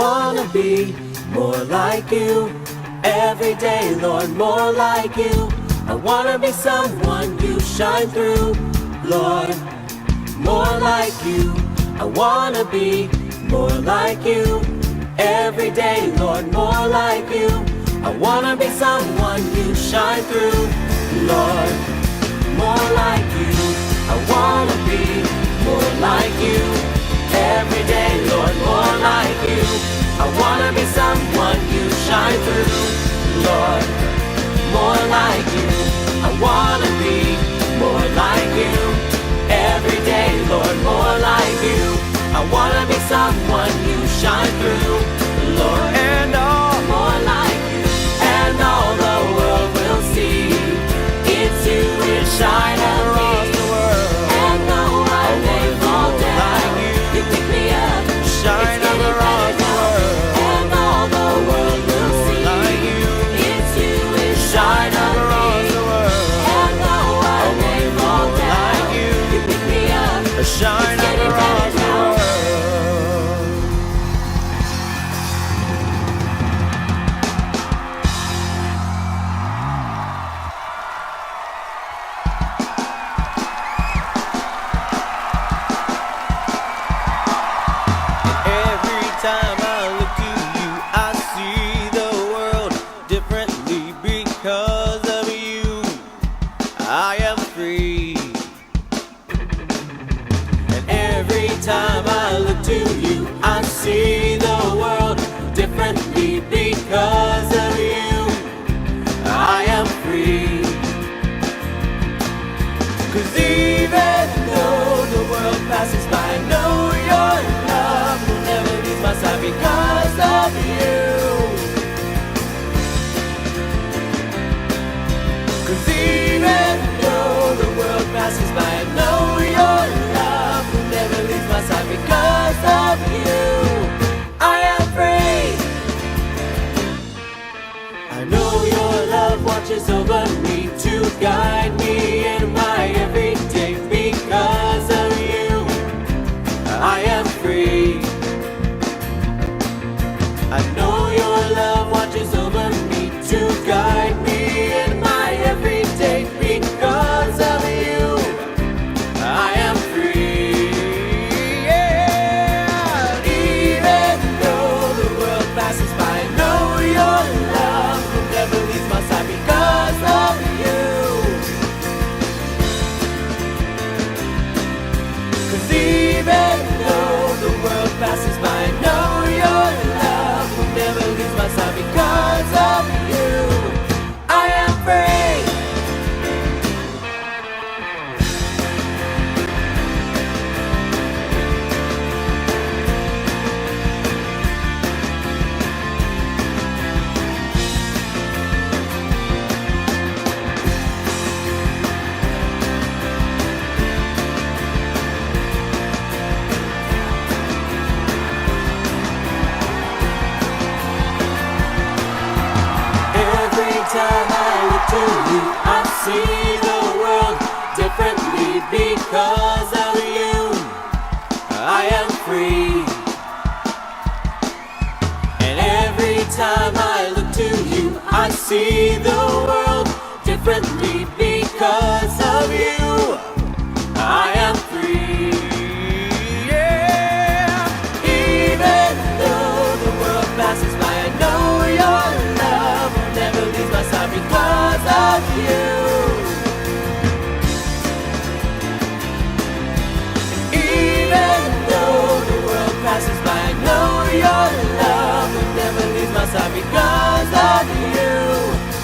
wanna be more like you. Every day, Lord, more like you. I wanna be someone you shine through, Lord, more like you. I wanna be more like you. Every day, Lord, more like you. I wanna be someone you shine through, Lord, more like you. I wanna be more like you. Every day, Lord, more like you. I wanna be someone you shine through, Lord, more like you. I wanna be more like you. Every day, Lord, more like you. I wanna be someone you shine through, Lord, and all more like you. And all the world will see it's you that shine across the world. And though I may fall down, you pick me up, shine across the world. And all the world will see it's you that shine across the world. And though I may fall down, you pick me up, shine across the world. Time I look to you, I see the world differently because of you. I am free. And every time I look to you, I see the world differently because of you. I am free. 'Cause even though the world passes by, I know your love will never leave my side because of you. 'Cause even though the world passes by, I know your love will never leave my side because of you. I am free. I know your love watches over me to guide me in my everyday because of you. I am free. I know your love watches over me to guide me in my everyday because of you. I am free. Yeah. Even though the world passes by, I know your love will never leave my side because of you. 'Cause even though the world passes by, I know your love will never leave my side because of you. I am free. Every time I look to you, I see the world differently because of you. I am free. And every time I look to you, I see the world differently because of you. I am free. Yeah. Even though the world passes by, I know your love will never leave my side because of you. Even though the world passes by, I know your love will never leave my side because of you.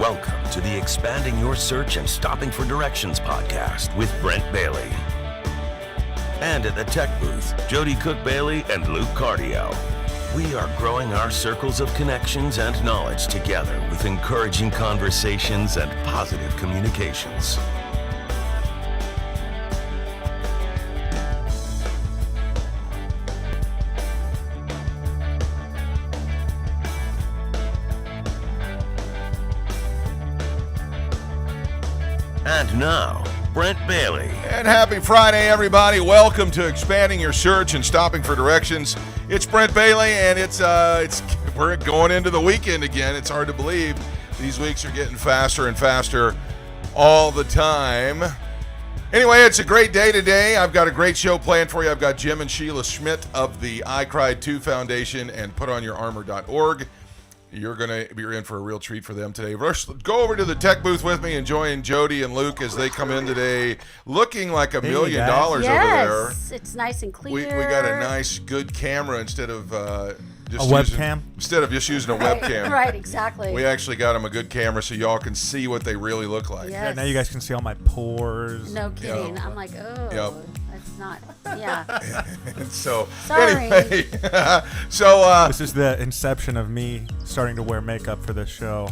Welcome to the Expanding Your Search and Stopping for Directions podcast with Brent Bailey. And at the tech booth, Jody Cook-Bailey and Luke Cardio. We are growing our circles of connections and knowledge together with encouraging conversations and positive communications. And now, Brent Bailey. And happy Friday, everybody. Welcome to Expanding Your Search and Stopping for Directions. It's Brent Bailey, and we're going into the weekend again. It's hard to believe. These weeks are getting faster and faster all the time. Anyway, it's a great day today. I've got a great show planned for you. I've got Jim and Sheila Schmidt of the Icriedtoo Foundation and Putonyourarmor.org. You're in for a real treat for them today. Go over to the tech booth with me and join Jody and Luke as they come in today looking like $1 million over there. Yes, it's nice and clear. We got a nice, good camera instead of just webcam? Instead of just using a webcam. Right, exactly. We actually got them a good camera so y'all can see what they really look like. Yes. Yeah, now you guys can see all my pores. No kidding. Yep. I'm like, oh, Yep. that's not, yeah. And so, Sorry. anyway, This is the inception of me starting to wear makeup for this show.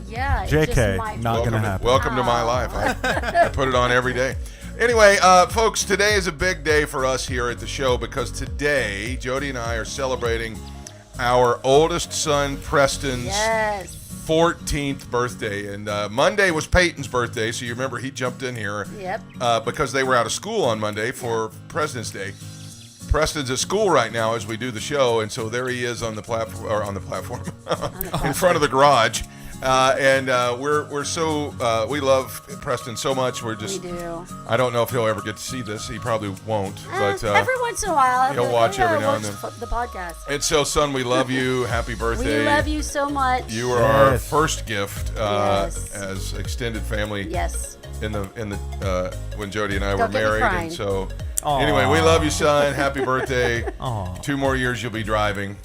Yeah. JK, not going to happen. Welcome to my life. I put it on every day. Anyway, folks, today is a big day for us here at the show because today, Jody and I are celebrating our oldest son, Preston's 14th birthday. And Monday was Peyton's birthday, so you remember he jumped in here. Yep. Because they were out of school on Monday for President's Day. Preston's at school right now as we do the show, and so there he is on the platform, in front of the garage. We love Preston so much. We do. I don't know if he'll ever get to see this. He probably won't. But every once in a while. he'll watch every now and then. The podcast. And so, son, we love you. Happy birthday. We love you so much. You are our first gift as extended family. Yes. In the when Jody and I were Don't get me married, crying. and so. Aww. Anyway, we love you, son. Happy birthday. Aww. 2 more years you'll be driving.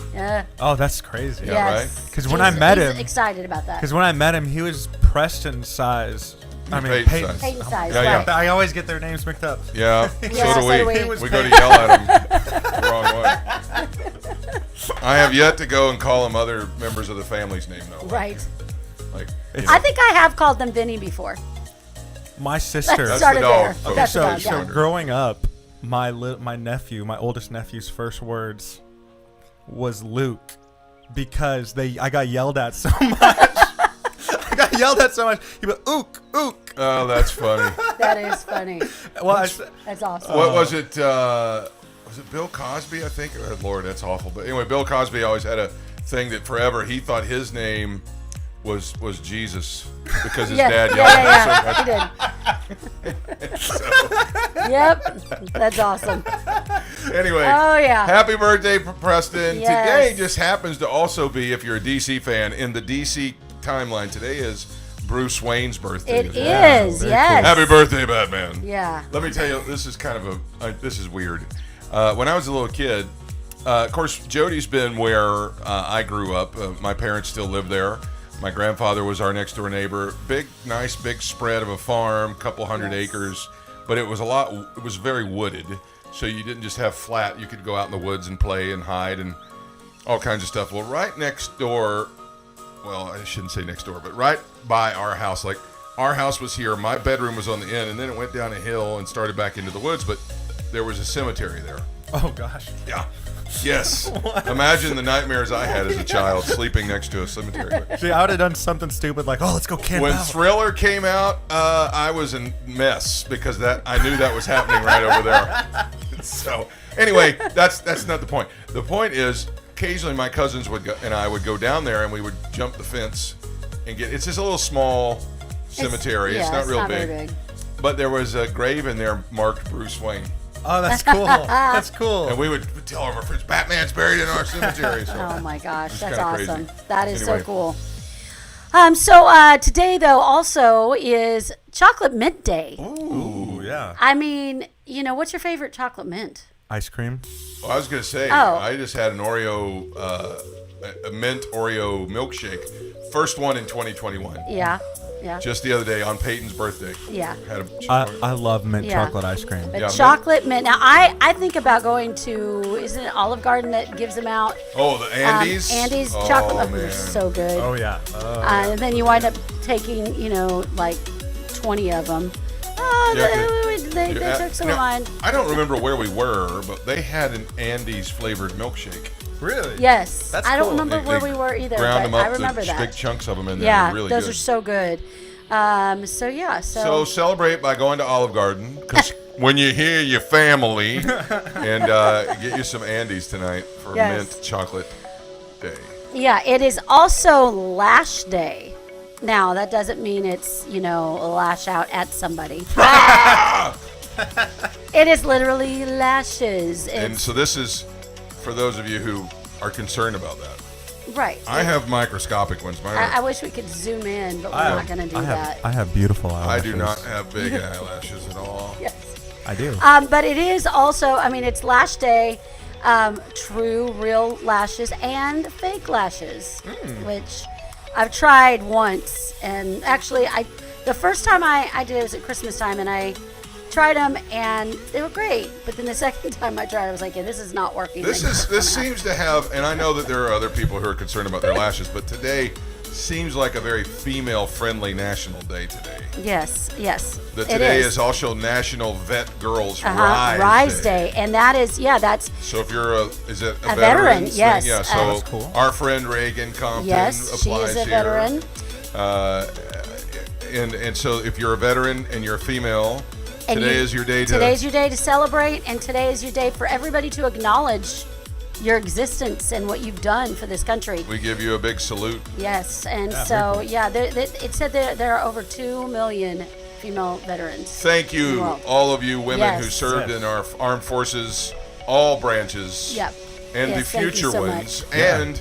Oh, that's crazy. Yeah, Yes. right? Because when I met him, he's excited about that. because when I met him, he was Preston's size. I mean, Peyton's size. Peyton's size, Yeah, right. I always get their names mixed up. Yeah, Yeah, so do so we. do we. We go to yell at him the wrong way. I have yet to go and call him other members of the family's name, though. Right. Like, I think I have called them Vinny before. My sister. Let's start it there. folks. That's so, about, so yeah. growing up, my oldest nephew's first words was Luke, because I got yelled at so much. I got yelled at so much. He went, ook, ook. Oh, that's funny. That is funny. Well, That's awesome. What was it? Was it Bill Cosby, I think? Oh, Lord, that's awful. But anyway, Bill Cosby always had a thing that forever he thought his name was Jesus because his dad yelled at him so much. He did. Yep. That's awesome. Anyway, happy birthday, Preston. Yes. Today just happens to also be, if you're a DC fan, in the DC timeline, today is Bruce Wayne's birthday. It is, yes. Happy birthday, Batman. Yeah. Let me tell you, this is kind of this is weird. When I was a little kid, of course, Jody's been where I grew up. My parents still live there. My grandfather was our next door neighbor. Nice big spread of a farm, couple hundred acres, but it was very wooded. So you didn't just have flat, you could go out in the woods and play and hide and all kinds of stuff. Well, right next door, well, I shouldn't say next door, but right by our house, like our house was here, my bedroom was on the end, and then it went down a hill and started back into the woods, but there was a cemetery there. oh gosh. Yeah. Yes. Imagine the nightmares I had as a child sleeping next to a cemetery. See, I would have done something stupid like, let's go camp When out. Thriller came out, I was in mess because I knew that was happening right over there. So anyway, that's not the point. The point is, occasionally my cousins and I would go down there and we would jump the fence and it's just a little small cemetery. It's not real very big. But there was a grave in there marked Bruce Wayne. Oh, that's cool. That's cool. And we would tell our friends, Batman's buried in our cemetery. So Oh my gosh, that's kinda awesome. crazy. That is Anyway. so cool. So today though also is Chocolate Mint Day. Ooh, yeah. I mean, what's your favorite chocolate mint? Ice cream. Well, I was going to say, Oh. I just had an Oreo a mint Oreo milkshake. First one in 2021. Yeah. Just the other day on Peyton's birthday. Yeah. Had I love mint Yeah. chocolate ice cream. But Yeah, chocolate mint. Now, I think about going to, isn't it Olive Garden that gives them out? Oh, the Andes? Andes Oh, chocolate. man. They're so good. Oh yeah. And then you wind up taking, like 20 of them. Oh, they took some of mine. I don't remember where we were, but they had an Andes flavored milkshake. Really? Yes. That's I don't cool. remember where They we were either, ground but them up, I remember big that. chunks of them in there. Yeah, They're really those good. are so good. So So celebrate by going to Olive Garden, because when you hear your family, and get you some Andes tonight for Yes. mint chocolate day. yeah, it is also Lash Day. Now, that doesn't mean it's, lash out at somebody. It is literally lashes. And It's, so this is for those of you who are concerned about that. right. I have microscopic ones. Mine I are, wish we could zoom in, but we're I not have- going to do I that. have, I have beautiful I eyelashes. do not have big eyelashes at all. Yes. I do. But it is also, it's Lash Day, true, real lashes and fake lashes, which I've tried once. And actually, the first time I did it was at Christmas time, and I tried them, and they were great. But then the second time I tried, I was like, yeah, this is not working. This seems to have, and I know that there are other people who are concerned about their lashes, but today seems like a very female-friendly national day today. Yes. Today is also National Vet Girls Rise Day. And that is, that's, So if you're a veteran, veteran? yes. Yeah, so That's cool. our friend Reagan Compton yes, she applies is a here. veteran. And so if you're a veteran and you're a female, And today is your day to... Today's your day to celebrate, and today is your day for everybody to acknowledge your existence and what you've done for this country. We give you a big salute. Yes, and very it said there are over 2 million female veterans. Thank you, Well, all of you women yes. who served Yes. in our armed forces, all branches, Yep. and Yes, the thank you future so ones, much. and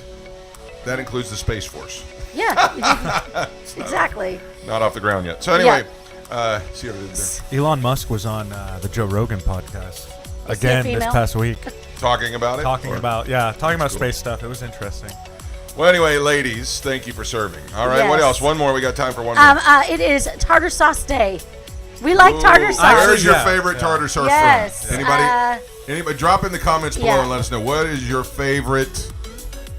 that includes the Space Force. Yeah, exactly. Not off the ground yet. So anyway, see what I did there. Elon Musk was on the Joe Rogan podcast he a again this female? past week, Talking about it? talking Or- about cool. space stuff. It was interesting. Well, anyway, ladies, thank you for serving. All right, what Yes. else? One more. We got time for one more. It is tartar sauce day. We like tartar Ooh, sauce. Where's your Yeah, favorite yeah. tartar sauce Yes. from? Anybody? Anybody? Drop in the comments below yeah. and let us know. What is your favorite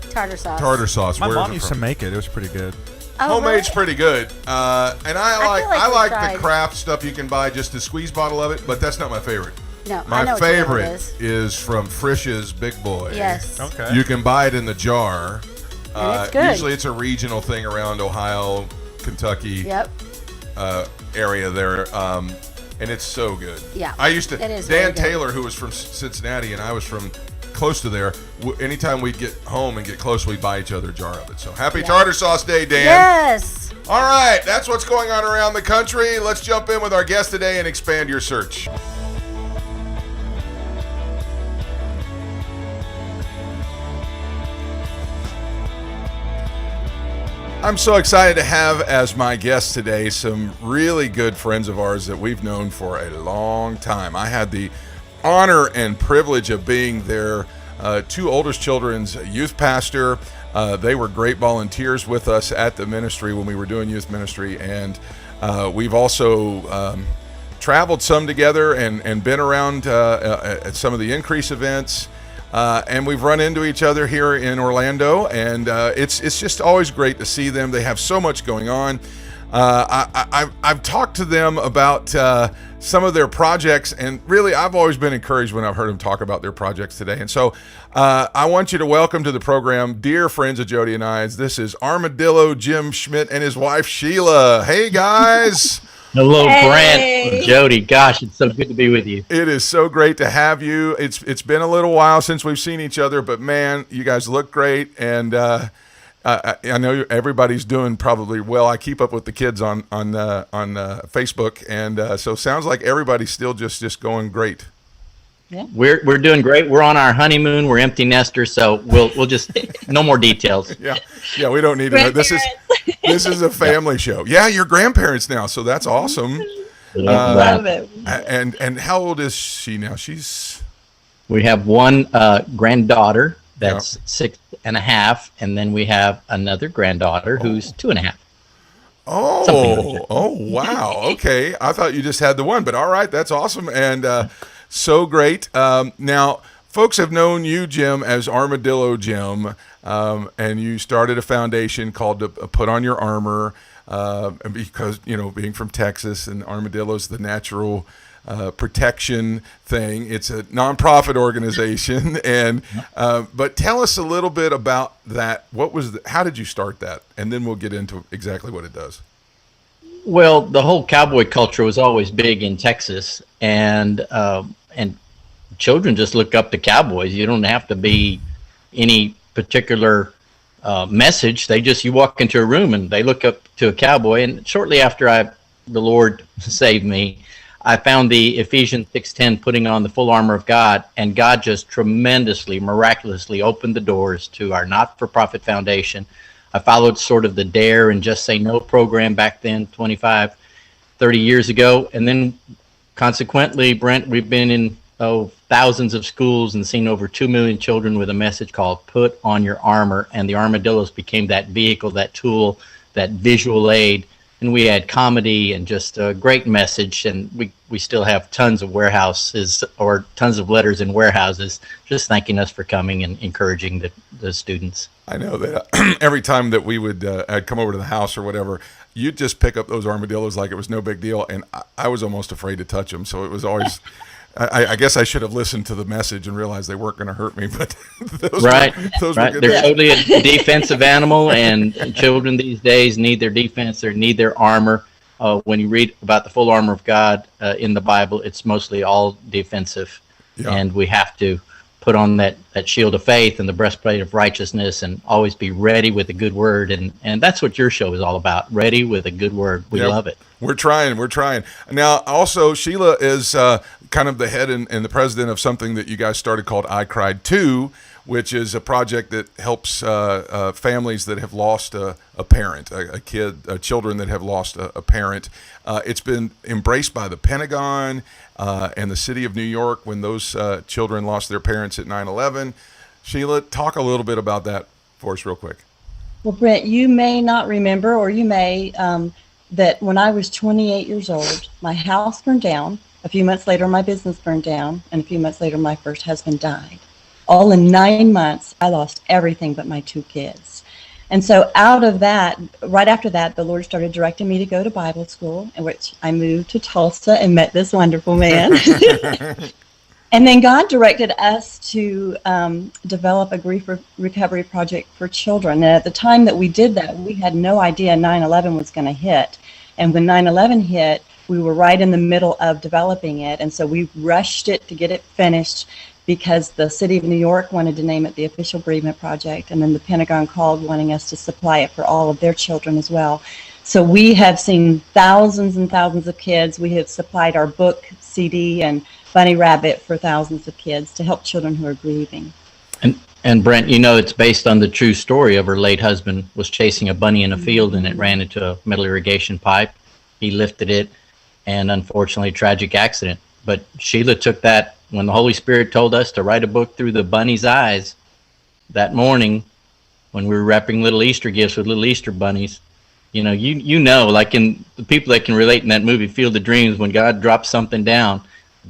Tartar sauce. tartar sauce? My Where is mom it used from? to make it. It was pretty good. Oh, Homemade's really? pretty good, and I feel like we like tried. the craft stuff you can buy, just the squeeze bottle of it. But that's not my favorite. No, I My know what your favorite is. is from Frisch's Big Boy. Yes. Okay. You can buy it in the jar. And it's good. Usually, it's a regional thing around Ohio, Kentucky Yep. area there, and it's so good. Yeah, I used to. it is very Dan good. Taylor, who was from Cincinnati, and I was from close to there. Anytime we'd get home and get close, we'd buy each other a jar of it. So happy Tartar Sauce Day, Dan. Yes. All right, that's what's going on around the country. Let's jump in with our guest today and expand your search. I'm so excited to have as my guest today some really good friends of ours that we've known for a long time. I had the honor and privilege of being their two oldest children's youth pastor. They were great volunteers with us at the ministry when we were doing youth ministry, and we've also traveled some together and been around at some of the Increase events. And we've run into each other here in Orlando, and it's just always great to see them. They have so much going on. I've talked to them about some of their projects, and really I've always been encouraged when I've heard them talk about their projects today. And so I want you to welcome to the program, dear friends of Jody and I. This is Armadillo, Jim Schmidt, and his wife Sheila. Hey guys. Hello, Brent, Jody. Gosh, it's so good to be with you. It is so great to have you. It's been a little while since we've seen each other, but man, you guys look great, and I know everybody's doing probably well. I keep up with the kids on Facebook, and so sounds like everybody's still just going great. Yeah. We're doing great. We're on our honeymoon. We're empty nesters, so we'll just no more details. Yeah, we don't need to know. This is a family show. Yeah, you're grandparents now, so that's awesome. Love it. And how old is she now? We have one granddaughter that's 6.5, and then we have another granddaughter who's 2.5. Oh, wow. Okay. I thought you just had the one, but all right. That's awesome. And so great. Now, folks have known you, Jim, as Armadillo Jim, and you started a foundation called Putonyourarmor, because, being from Texas, and Armadillo's the natural protection thing. It's a nonprofit organization, and but tell us a little bit about that. How did you start that? And then we'll get into exactly what it does. Well, the whole cowboy culture was always big in Texas, and children just look up to cowboys. You don't have to be any particular message. You walk into a room and they look up to a cowboy. And shortly after the Lord saved me, I found the Ephesians 6:10, putting on the full armor of God, and God just tremendously, miraculously opened the doors to our not-for-profit foundation. I followed sort of the Dare and Just Say No program back then, 25, 30 years ago. And then consequently, Brent, we've been in thousands of schools and seen over 2 million children with a message called Put on Your Armor. And the Armadillos became that vehicle, that tool, that visual aid. And we had comedy and just a great message. And we still have tons of warehouses, or tons of letters in warehouses, just thanking us for coming and encouraging the students. I know that every time that we would, I'd come over to the house or whatever, you'd just pick up those armadillos like it was no big deal. And I was almost afraid to touch them. So it was always, I guess I should have listened to the message and realized they weren't going to hurt me. But those were good. They're totally a defensive animal, and children these days need their defense, they need their armor. When you read about the full armor of God in the Bible, it's mostly all defensive. Yeah. And we have to put on that shield of faith and the breastplate of righteousness, and always be ready with a good word. And that's what your show is all about, ready with a good word. We love it. We're trying. Now, also, Sheila is kind of the head and the president of something that you guys started called Icriedtoo, which is a project that helps families that have lost a parent, children that have lost a parent. It's been embraced by the Pentagon and the city of New York when those children lost their parents at 9/11. Sheila, talk a little bit about that for us real quick. Well, Brent, you may not remember, or you may, that when I was 28 years old, my house burned down. A few months later, my business burned down. And a few months later, my first husband died. All in 9 months, I lost everything but my 2 kids. And so out of that, right after that, the Lord started directing me to go to Bible school, in which I moved to Tulsa and met this wonderful man. And then God directed us to develop a grief recovery project for children. And at the time that we did that, we had no idea 9/11 was going to hit. And when 9/11 hit, we were right in the middle of developing it. And so we rushed it to get it finished, because the city of New York wanted to name it the Official Bereavement Project, and then the Pentagon called wanting us to supply it for all of their children as well. So we have seen thousands and thousands of kids. We have supplied our book, CD, and Bunny Rabbit for thousands of kids to help children who are grieving. And Brent, it's based on the true story of her late husband was chasing a bunny in a field, and it ran into a metal irrigation pipe. He lifted it, and unfortunately, tragic accident. But Sheila took that, when the Holy Spirit told us to write a book through the bunny's eyes that morning, when we were wrapping little Easter gifts with little Easter bunnies. Like in the people that can relate in that movie, Field of Dreams, when God drops something down,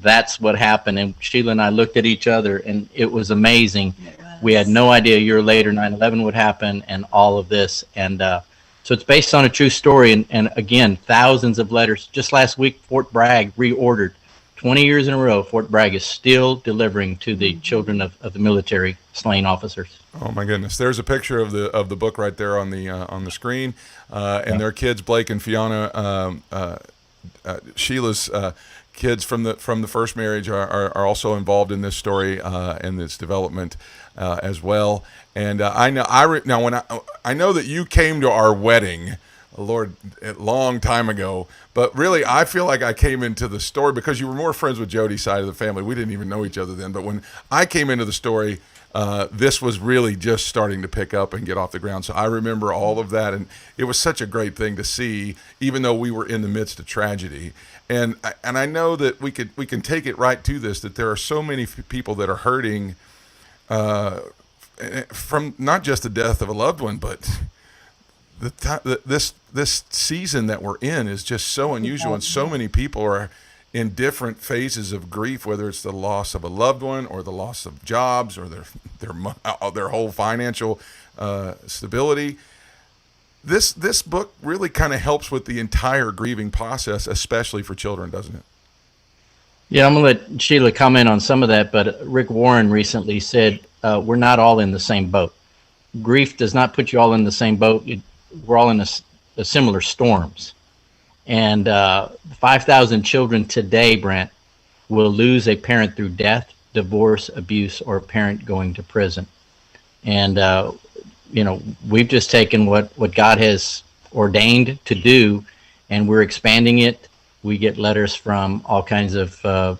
that's what happened. And Sheila and I looked at each other, and it was amazing. We had no idea a year later 9/11 would happen, and all of this. And so it's based on a true story. And again, thousands of letters. Just last week, Fort Bragg reordered. 20 years in a row, Fort Bragg is still delivering to the children of the military slain officers. Oh my goodness! There's a picture of the book right there on the screen, and their kids, Blake and Fiona, Sheila's kids from the first marriage are also involved in this story and this development as well. And I know I know that you came to our wedding, Lord, a long time ago. But really, I feel like I came into the story because you were more friends with Jody's side of the family. We didn't even know each other then. But when I came into the story, this was really just starting to pick up and get off the ground. So I remember all of that, and it was such a great thing to see, even though we were in the midst of tragedy. And I know that we can take it right to this, that there are so many people that are hurting from not just the death of a loved one, but this season that we're in is just so unusual, and so many people are in different phases of grief, whether it's the loss of a loved one or the loss of jobs or their whole financial stability. This book really kind of helps with the entire grieving process, especially for children, doesn't it? Yeah, I'm going to let Sheila comment on some of that, but Rick Warren recently said, we're not all in the same boat. Grief does not put you all in the same boat. We're all in a similar storms. And 5,000 children today, Brent, will lose a parent through death, divorce, abuse, or a parent going to prison. And, we've just taken what God has ordained to do, and we're expanding it. We get letters from all kinds of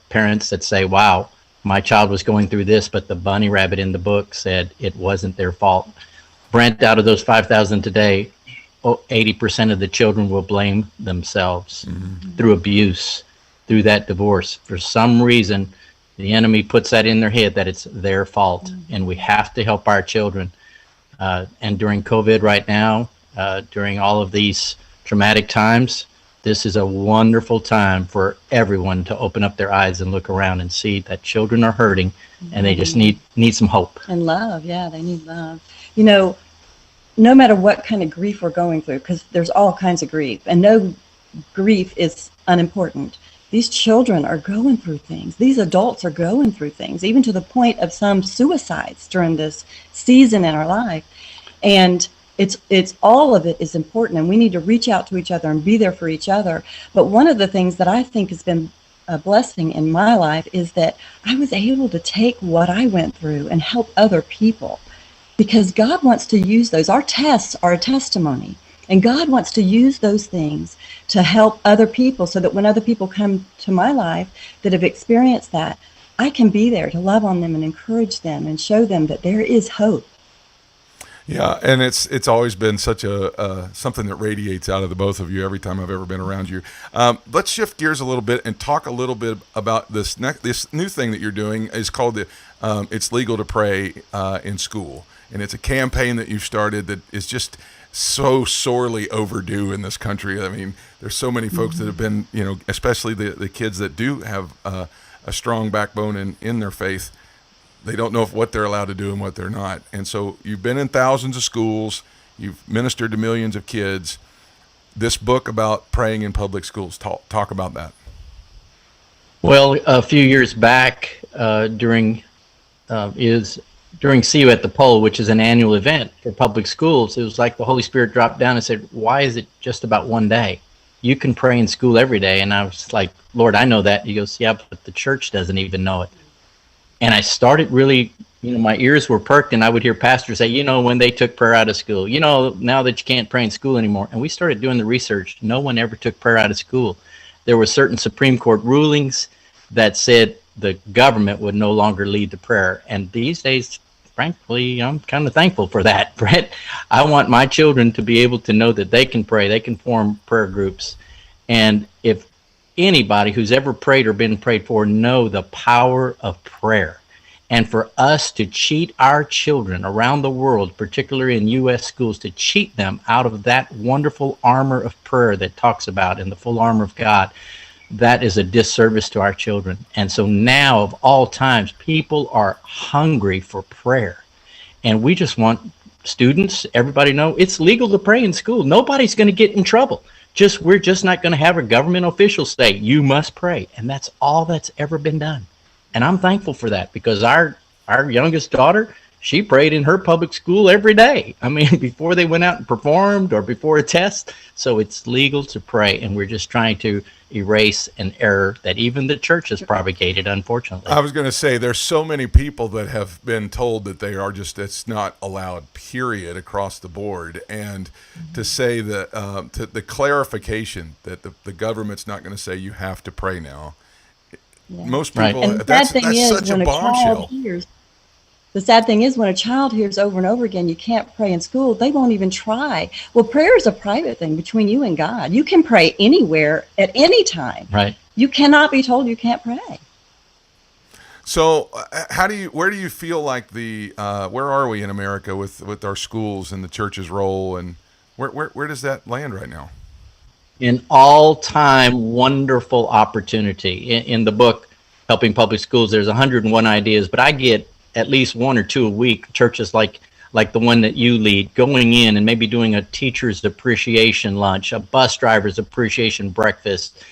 parents that say, wow, my child was going through this, but the bunny rabbit in the book said it wasn't their fault. Brent, out of those 5,000 today, 80% of the children will blame themselves through abuse, through that divorce. For some reason, the enemy puts that in their head that it's their fault, and we have to help our children. And during COVID right now, during all of these traumatic times, this is a wonderful time for everyone to open up their eyes and look around and see that children are hurting, and they just need some hope. And love, yeah, they need love. No matter what kind of grief we're going through, because there's all kinds of grief, and no grief is unimportant. These children are going through things. These adults are going through things, even to the point of some suicides during this season in our life. And it's all of it is important, and we need to reach out to each other and be there for each other. But one of the things that I think has been a blessing in my life is that I was able to take what I went through and help other people, because God wants to use those. Our tests are a testimony, and God wants to use those things to help other people, so that when other people come to my life that have experienced that, I can be there to love on them and encourage them and show them that there is hope. Yeah, and it's always been such a something that radiates out of the both of you every time I've ever been around you. Let's shift gears a little bit and talk a little bit about this new thing that you're doing. Is called It's Legal to Pray in School, and it's a campaign that you've started that is just so sorely overdue in this country. I mean, there's so many folks that have been, especially the kids that do have a strong backbone in their faith. They don't know what they're allowed to do and what they're not. And so you've been in thousands of schools. You've ministered to millions of kids. This book about praying in public schools, talk about that. Well, a few years back, during See You at the Pole, which is an annual event for public schools, it was like the Holy Spirit dropped down and said, why is it just about one day? You can pray in school every day. And I was like, Lord, I know that. He goes, yeah, but the church doesn't even know it. And I started really, my ears were perked, and I would hear pastors say, when they took prayer out of school, now that you can't pray in school anymore. And we started doing the research. No one ever took prayer out of school. There were certain Supreme Court rulings that said the government would no longer lead the prayer. And these days, frankly, I'm kind of thankful for that, Brett. I want my children to be able to know that they can pray. They can form prayer groups. And if anybody who's ever prayed or been prayed for know the power of prayer, and for us to cheat our children around the world, particularly in U.S. schools, to cheat them out of that wonderful armor of prayer that talks about in the full armor of God, that is a disservice to our children. And so now, of all times, people are hungry for prayer, and we just want students, everybody know it's legal to pray in school. Nobody's going to get in trouble. We're just not going to have a government official say, you must pray. And that's all that's ever been done. And I'm thankful for that, because our youngest daughter, she prayed in her public school every day. I mean, before they went out and performed or before a test. So it's legal to pray. And we're just trying to erase an error that even the church has propagated, unfortunately. I was going to say, there's so many people that have been told that it's not allowed, period, across the board. And to say that, to the clarification that the government's not going to say you have to pray now. Yeah. Most people, and that's such a bombshell. The sad thing is, when a child hears over and over again, you can't pray in school, they won't even try. Well, prayer is a private thing between you and God. You can pray anywhere at any time. Right. You cannot be told you can't pray. So, where do you feel like where are we in America with our schools and the church's role, and where does that land right now? An all-time wonderful opportunity. In the book, Helping Public Schools, there's 101 ideas, but I get at least 1 or 2 a week. Churches like the one that you lead, going in and maybe doing a teacher's appreciation lunch, a bus driver's appreciation breakfast,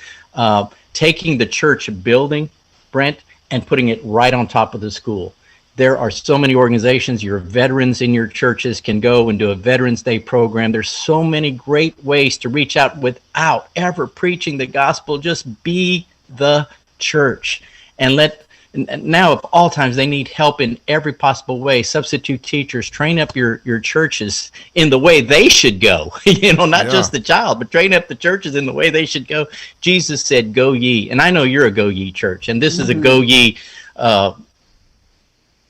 taking the church building, Brent, and putting it right on top of the school. There are so many organizations. Your veterans in your churches can go and do a Veterans Day program. There's so many great ways to reach out without ever preaching the gospel. Just be the church. And now of all times, they need help in every possible way. Substitute teachers, train up your churches in the way they should go. Not just the child, but train up the churches in the way they should go. Jesus said, "Go ye." And I know you're a Go Ye church, and this is a Go Ye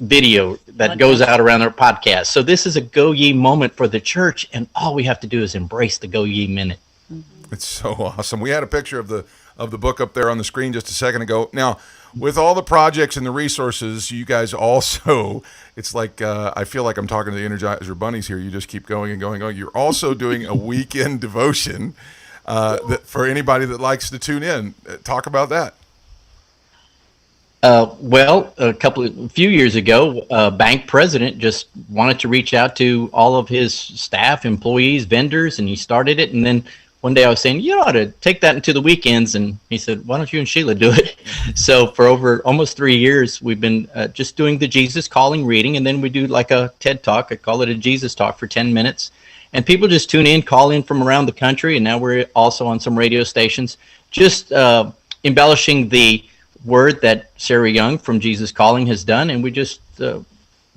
video that goes out around our podcast. So this is a Go Ye moment for the church, and all we have to do is embrace the Go Ye minute. It's so awesome. We had a picture of the book up there on the screen just a second ago. Now, with all the projects and the resources, you guys also, it's like, I feel like I'm talking to the Energizer Bunnies here. You just keep going and going. You're also doing a weekend devotion for anybody that likes to tune in. Talk about that. Well, a few years ago, a bank president just wanted to reach out to all of his staff, employees, vendors, and he started it. And then one day I was saying, you ought to take that into the weekends. And he said, why don't you and Sheila do it? So for over almost 3 years, we've been just doing the Jesus Calling reading. And then we do like a TED Talk. I call it a Jesus Talk for 10 minutes. And people just tune in, call in from around the country. And now we're also on some radio stations, just embellishing the word that Sarah Young from Jesus Calling has done. And we just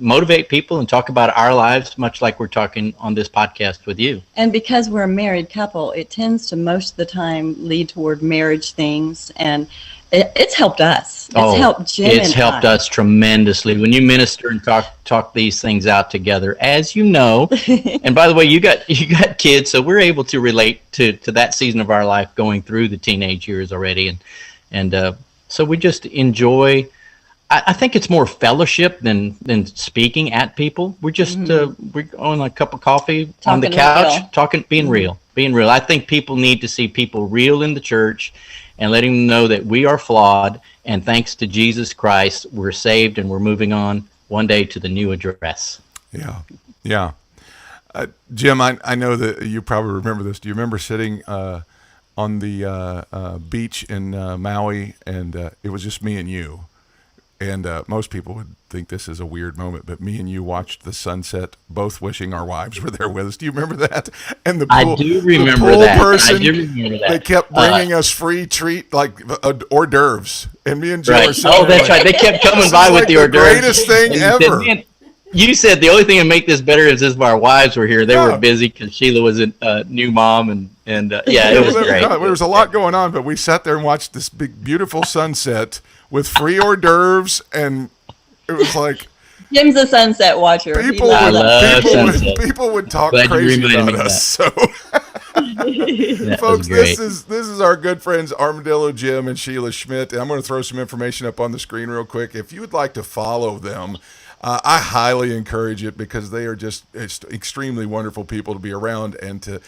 motivate people and talk about our lives, much like we're talking on this podcast with you. And because we're a married couple, it tends to most of the time lead toward marriage things, and it's helped us. It's helped Jim. It's helped us tremendously when you minister and talk these things out together, as you know. And by the way, you got kids, so we're able to relate to that season of our life, going through the teenage years already, and so we just enjoy. I think it's more fellowship than speaking at people. We're just we're on a cup of coffee on the couch, talking, being real. I think people need to see people real in the church, and letting them know that we are flawed, and thanks to Jesus Christ, we're saved, and we're moving on one day to the new address. Yeah. Jim, I know that you probably remember this. Do you remember sitting on the beach in Maui, and it was just me and you? And most people would think this is a weird moment, but me and you watched the sunset, both wishing our wives were there with us. Do you remember that? And the pool, I do remember the pool that. person, I do remember that. they kept bringing us free treat, like hors d'oeuvres. And me and Joe were sitting that's right. They kept coming by with the hors d'oeuvres. Greatest thing ever. You said the only thing that make this better is if our wives were here. They were busy because Sheila was a new mom, and it was great. There was a lot going on, but we sat there and watched this big, beautiful sunset with free hors d'oeuvres, and it was like Jim's a sunset watcher. People would talk crazy about us. So, folks, this is our good friends Armadillo Jim and Sheila Schmidt, and I'm going to throw some information up on the screen real quick. If you would like to follow them, I highly encourage it, because they are just extremely wonderful people to be around and to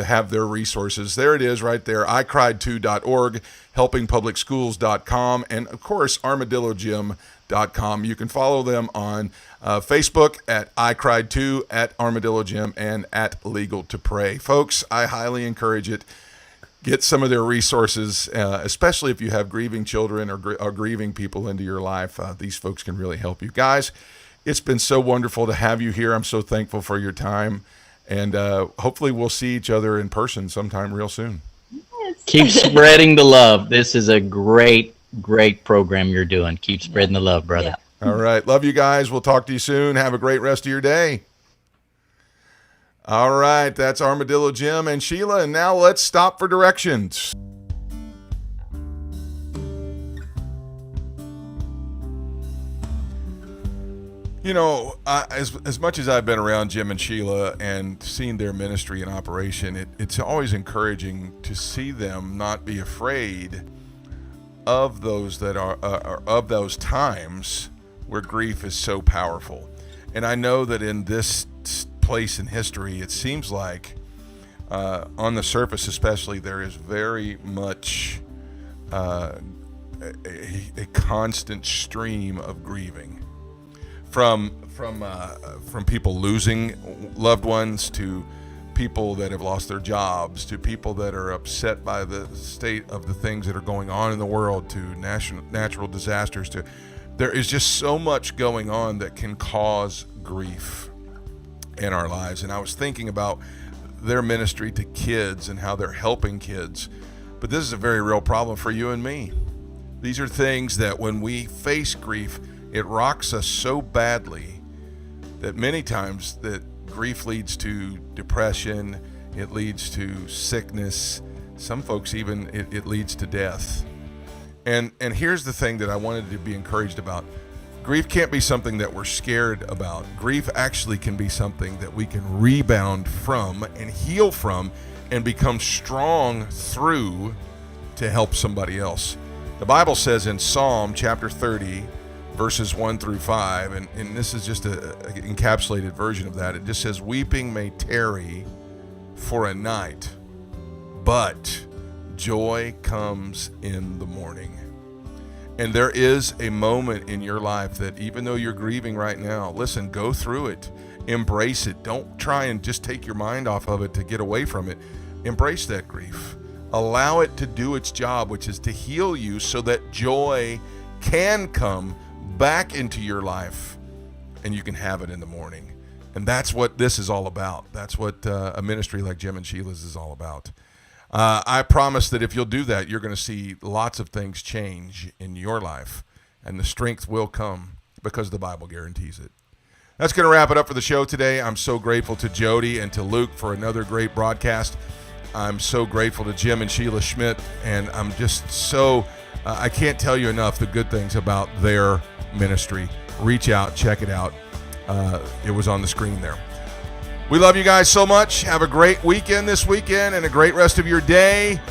have their resources. There it is right there, Icriedtoo.org, helpingpublicschools.com, and of course armadillojim.com. You can follow them on Facebook at Icriedtoo, at Armadillo Jim, and at legatopray. Folks, I highly encourage it. Get some of their resources, especially if you have grieving children or grieving people into your life. These folks can really help you. Guys, it's been so wonderful to have you here. I'm so thankful for your time. And hopefully we'll see each other in person sometime real soon. Keep spreading the love. This is a great, great program you're doing. Keep spreading the love, brother. Yeah. All right. Love you guys. We'll talk to you soon. Have a great rest of your day. All right, that's Armadillo Jim and Sheila, and now let's stop for directions. You know, as much as I've been around Jim and Sheila and seen their ministry in operation, it's always encouraging to see them not be afraid of those that are of those times where grief is so powerful. And I know that in this place in history, it seems like on the surface especially, there is very much a constant stream of grieving from people losing loved ones, to people that have lost their jobs, to people that are upset by the state of the things that are going on in the world, to natural disasters. There is just so much going on that can cause grief in our lives. And I was thinking about their ministry to kids and how they're helping kids. But this is a very real problem for you and me. These are things that when we face grief, it rocks us so badly that many times that grief leads to depression, it leads to sickness. Some folks even, it leads to death. And here's the thing that I wanted to be encouraged about. Grief can't be something that we're scared about. Grief actually can be something that we can rebound from and heal from and become strong through to help somebody else. The Bible says in Psalm chapter 30, verses 1 through 5, and this is just an encapsulated version of that. It just says, weeping may tarry for a night, but joy comes in the morning. And there is a moment in your life that even though you're grieving right now, listen, go through it, embrace it. Don't try and just take your mind off of it to get away from it. Embrace that grief. Allow it to do its job, which is to heal you so that joy can come back into your life and you can have it in the morning. And that's what this is all about. That's what a ministry like Jim and Sheila's is all about. I promise that if you'll do that, you're going to see lots of things change in your life, and the strength will come because the Bible guarantees it. That's going to wrap it up for the show today. I'm so grateful to Jody and to Luke for another great broadcast. I'm so grateful to Jim and Sheila Schmidt, and I'm just so, I can't tell you enough the good things about their ministry. Reach out, check it out. It was on the screen there. We love you guys so much. Have a great weekend this weekend and a great rest of your day.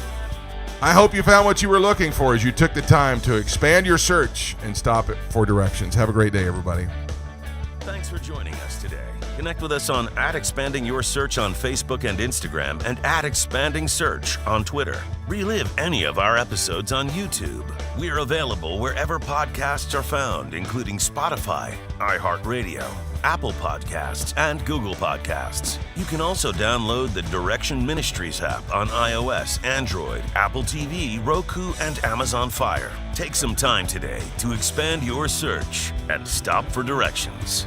I hope you found what you were looking for as you took the time to expand your search and stop it for directions. Have a great day, everybody. Thanks for joining us today. Connect with us on @expandingyoursearch on Facebook and Instagram, and @expandingsearch on Twitter. Relive any of our episodes on YouTube. We're available wherever podcasts are found, including Spotify, iHeartRadio, Apple Podcasts, and Google Podcasts. You can also download the Direction Ministries app on iOS, Android, Apple TV, Roku, and Amazon Fire. Take some time today to expand your search and stop for directions.